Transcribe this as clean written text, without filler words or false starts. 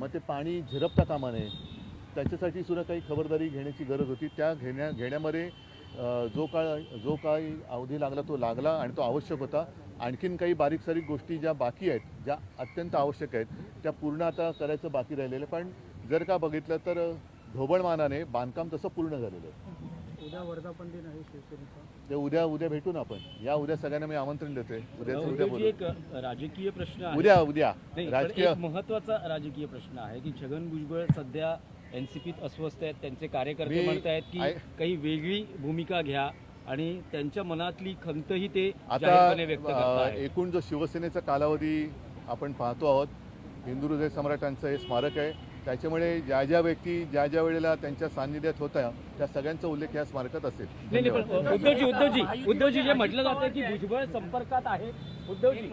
मग ते पाणी झिरपता कामा नये, त्याच्यासाठी सुद्धा काही खबरदारी घेण्याची गरज होती. त्या घेण्यामध्ये जो काही अवधी लागला तो लागला आणि तो आवश्यक होता. आणखीन काही बारीक सारीक गोष्टी ज्या बाकी आहेत, ज्या अत्यंत आवश्यक आहेत, त्या पूर्ण आता करायचं बाकी राहिलेलं. पण जर का बघितलं तर ढोबळमानाने बांधकाम तसं पूर्ण झालेलं आहे. उद्या वर्धापन दिन आहे शिवसेनेचा, ते उद्या भेटू ना आपण. या उद्या सगळ्यांना मी आमंत्रण देतोय. उद्या बोलू. एक राजकीय प्रश्न आहे. उद्या नाही, राजकीय एक महत्त्वाचा राजकीय प्रश्न आहे की छगन भुजबळ सध्या एनसीपीत अस्वस्थ आहेत. त्यांचे कार्यकर्ते म्हणत आहेत की काही वेगळी भूमिका घ्या आणि त्यांच्या मनातली खंतही ते जाहीरपणे व्यक्त करत आता आहेत. एकूण जो शिवसेनेचा कालावधी आपण पाहतो आहोत, हिंदू हृदय सम्राटांचं हे स्मारक आहे. त्याच्यामुळे ज्या व्यक्ती ज्या वेळेला त्यांच्या सान्निध्यात होत्या त्या सगळ्यांचा उल्लेख या स्मारकात असेल. नाही पण उद्धवजी जे म्हटलं जातं की भुजबळ संपर्कात आहे, उद्धवजी